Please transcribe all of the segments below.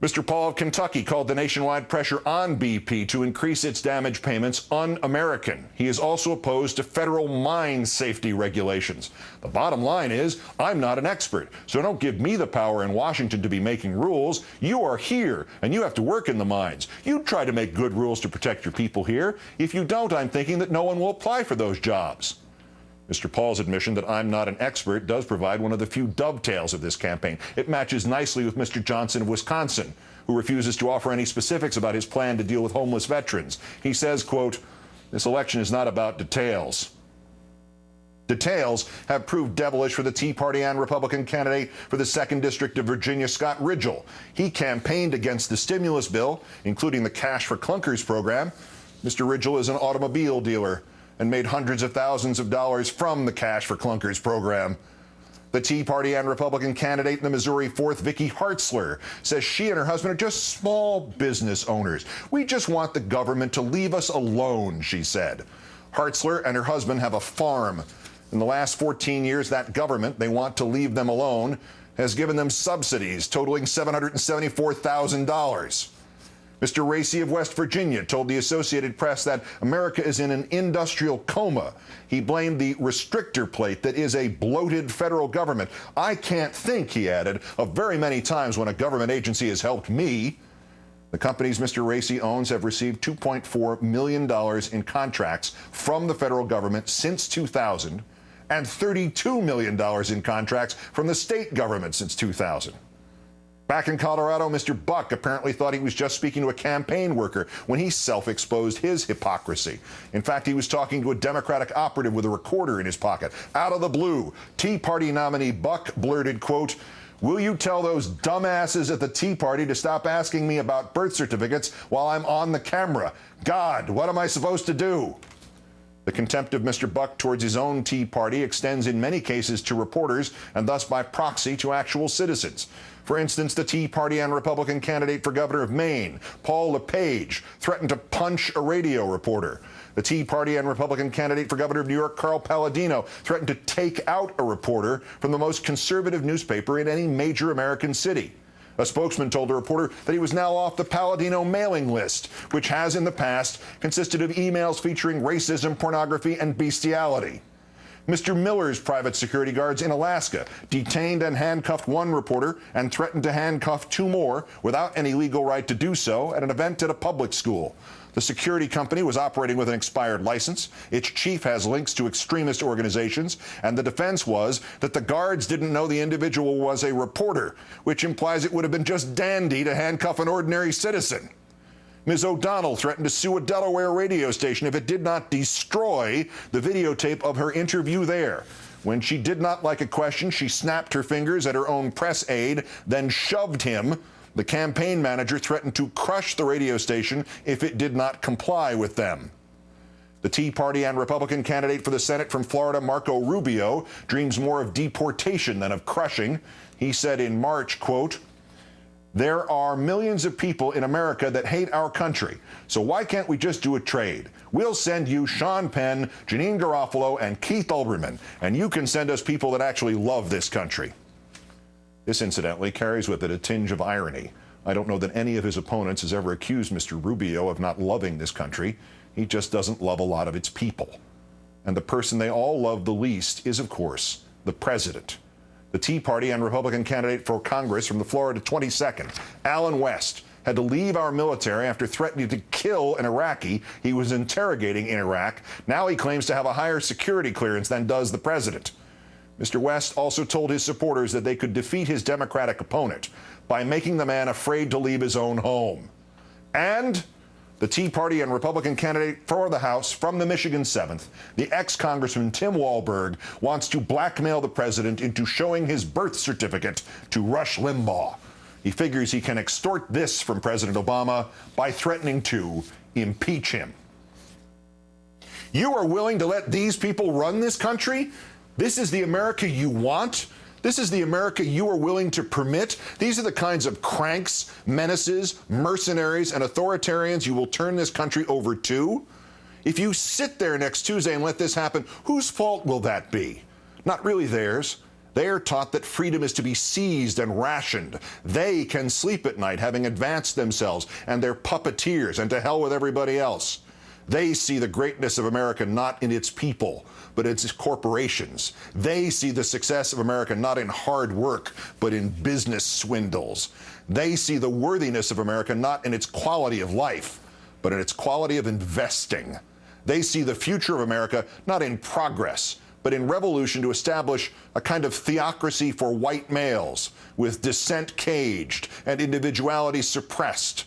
Mr. Paul of Kentucky called the nationwide pressure on BP to increase its damage payments un-American. He is also opposed to federal mine safety regulations. The bottom line is, I'm not an expert, so don't give me the power in Washington to be making rules. You are here, and you have to work in the mines. You try to make good rules to protect your people here. If you don't, I'm thinking that no one will apply for those jobs. Mr. Paul's admission that I'm not an expert does provide one of the few dovetails of this campaign. It matches nicely with Mr. Johnson of Wisconsin, who refuses to offer any specifics about his plan to deal with homeless veterans. He says, quote, "This election is not about details." Details have proved devilish for the Tea Party and Republican candidate for the 2nd District of Virginia, Scott Ridgell. He campaigned against the stimulus bill, including the Cash for Clunkers program. Mr. Ridgell is an automobile dealer and made hundreds of thousands of dollars from the Cash for Clunkers program. The Tea Party and Republican candidate in the Missouri 4th, Vicky Hartzler, says she and her husband are just small business owners. We just want the government to leave us alone, she said. Hartzler and her husband have a farm. In the last 14 years, that government, they want to leave them alone, has given them subsidies totaling $774,000. Mr. Racy of West Virginia told the Associated Press that America is in an industrial coma. He blamed the restrictor plate that is a bloated federal government. I can't think, he added, of very many times when a government agency has helped me. The companies Mr. Racy owns have received $2.4 million in contracts from the federal government since 2000 and $32 million in contracts from the state government since 2000. Back in Colorado, Mr. Buck apparently thought he was just speaking to a campaign worker when he self-exposed his hypocrisy. In fact, he was talking to a Democratic operative with a recorder in his pocket. Out of the blue, Tea Party nominee Buck blurted, quote, "Will you tell those dumbasses at the Tea Party to stop asking me about birth certificates while I'm on the camera? God, what am I supposed to do?" The contempt of Mr. Buck towards his own Tea Party extends in many cases to reporters and thus by proxy to actual citizens. For instance, the Tea Party and Republican candidate for governor of Maine, Paul LePage, threatened to punch a radio reporter. The Tea Party and Republican candidate for governor of New York, Carl Palladino, threatened to take out a reporter from the most conservative newspaper in any major American city. A spokesman told the reporter that he was now off the Palladino mailing list, which has in the past consisted of emails featuring racism, pornography, and bestiality. Mr. Miller's private security guards in Alaska detained and handcuffed one reporter and threatened to handcuff 2 more without any legal right to do so at an event at a public school. The security company was operating with an expired license. Its chief has links to extremist organizations, and the defense was that the guards didn't know the individual was a reporter, which implies it would have been just dandy to handcuff an ordinary citizen. Ms. O'Donnell threatened to sue a Delaware radio station if it did not destroy the videotape of her interview there. When she did not like a question, she snapped her fingers at her own press aide, then shoved him. The campaign manager threatened to crush the radio station if it did not comply with them. The Tea Party and Republican candidate for the Senate from Florida, Marco Rubio, dreams more of deportation than of crushing. He said in March, quote, "There are millions of people in America that hate our country, so why can't we just do a trade? We'll send you Sean Penn, Janine Garofalo, and Keith Olbermann, and you can send us people that actually love this country." This, incidentally, carries with it a tinge of irony. I don't know that any of his opponents has ever accused Mr. Rubio of not loving this country. He just doesn't love a lot of its people. And the person they all love the least is, of course, the president. The Tea Party and Republican candidate for Congress from the Florida 22nd, Alan West, had to leave our military after threatening to kill an Iraqi he was interrogating in Iraq. Now he claims to have a higher security clearance than does the president. Mr. West also told his supporters that they could defeat his Democratic opponent by making the man afraid to leave his own home. And the Tea Party and Republican candidate for the House from the Michigan 7th, the ex-Congressman Tim Walberg, wants to blackmail the president into showing his birth certificate to Rush Limbaugh. He figures he can extort this from President Obama by threatening to impeach him. You are willing to let these people run this country? This is the America you want? This is the America you are willing to permit? These are the kinds of cranks, menaces, mercenaries, and authoritarians you will turn this country over to? If you sit there next Tuesday and let this happen, whose fault will that be? Not really theirs. They are taught that freedom is to be seized and rationed. They can sleep at night having advanced themselves, and they're puppeteers, and to hell with everybody else. They see the greatness of America not in its people, but its corporations. They see the success of America not in hard work, but in business swindles. They see the worthiness of America not in its quality of life, but in its quality of investing. They see the future of America not in progress, but in revolution to establish a kind of theocracy for white males, with dissent caged and individuality suppressed.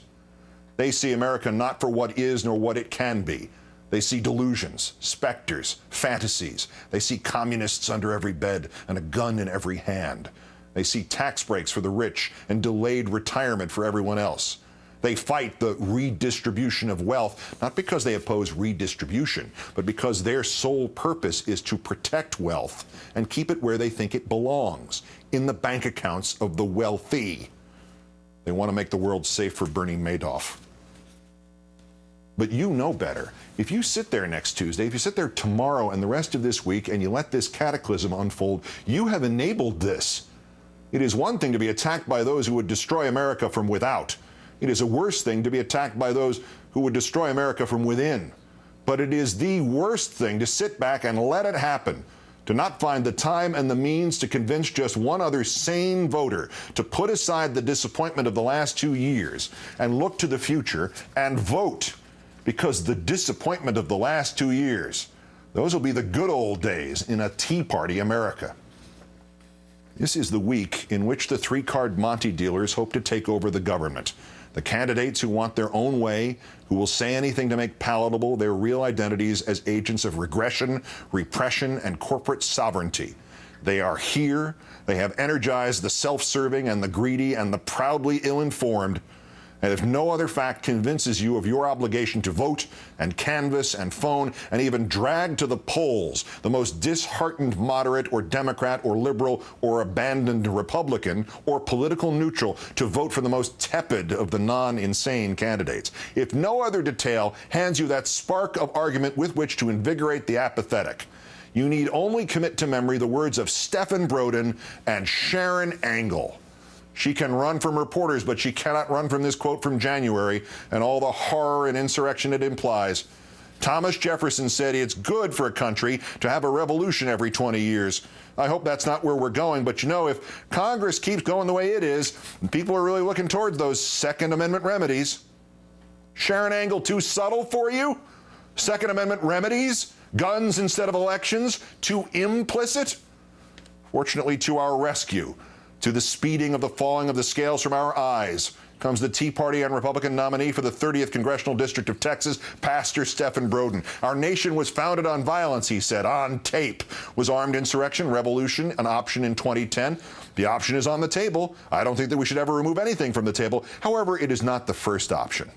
They see America not for what is nor what it can be. They see delusions, specters, fantasies. They see communists under every bed and a gun in every hand. They see tax breaks for the rich and delayed retirement for everyone else. They fight the redistribution of wealth, not because they oppose redistribution, but because their sole purpose is to protect wealth and keep it where they think it belongs, in the bank accounts of the wealthy. They want to make the world safe for Bernie Madoff. But you know better. If you sit there next Tuesday, if you sit there tomorrow and the rest of this week and you let this cataclysm unfold, you have enabled this. It is one thing to be attacked by those who would destroy America from without. It is a worse thing to be attacked by those who would destroy America from within. But it is the worst thing to sit back and let it happen, to not find the time and the means to convince just one other sane voter to put aside the disappointment of the last 2 years and look to the future and vote. Because the disappointment of the last 2 years, those will be the good old days in a Tea Party America. This is the week in which the three-card Monte dealers hope to take over the government. The candidates who want their own way, who will say anything to make palatable their real identities as agents of regression, repression, and corporate sovereignty. They are here. They have energized the self-serving and the greedy and the proudly ill-informed. And if no other fact convinces you of your obligation to vote and canvass and phone and even drag to the polls the most disheartened moderate or Democrat or liberal or abandoned Republican or political neutral to vote for the most tepid of the non-insane candidates, if no other detail hands you that spark of argument with which to invigorate the apathetic, you need only commit to memory the words of Stephen Broden and Sharon Angle. She can run from reporters, but she cannot run from this quote from January and all the horror and insurrection it implies. Thomas Jefferson said it's good for a country to have a revolution every 20 years. I hope that's not where we're going, but you know, if Congress keeps going the way it is, and people are really looking towards those Second Amendment remedies. Sharon Angle, too subtle for you? Second Amendment remedies? Guns instead of elections? Too implicit? Fortunately, to our rescue, to the speeding of the falling of the scales from our eyes, comes the Tea Party and Republican nominee for the 30th Congressional District of Texas, Pastor Stephen Broden. Our nation was founded on violence, he said, on tape. Was armed insurrection, revolution an option in 2010? The option is on the table. I don't think that we should ever remove anything from the table. However, it is not the first option.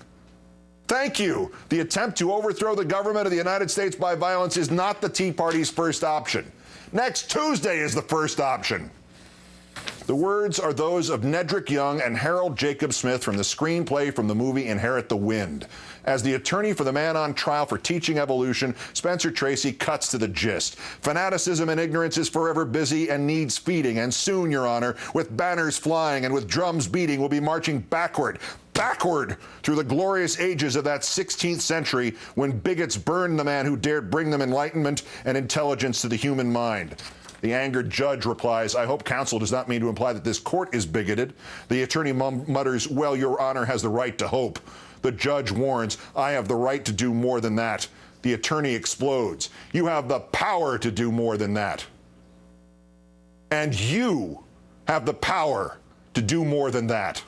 Thank you. The attempt to overthrow the government of the United States by violence is not the Tea Party's first option. Next Tuesday is the first option. The words are those of Nedrick Young and Harold Jacob Smith from the screenplay from the movie Inherit the Wind. As the attorney for the man on trial for teaching evolution, Spencer Tracy cuts to the gist. Fanaticism and ignorance is forever busy and needs feeding, and soon, Your Honor, with banners flying and with drums beating, we'll be marching backward through the glorious ages of that 16th century when bigots burned the man who dared bring them enlightenment and intelligence to the human mind. The angered judge replies, I hope counsel does not mean to imply that this court is bigoted. The attorney mutters, well, Your Honor has the right to hope. The judge warns, I have the right to do more than that. The attorney explodes. You have the power to do more than that. And you have the power to do more than that.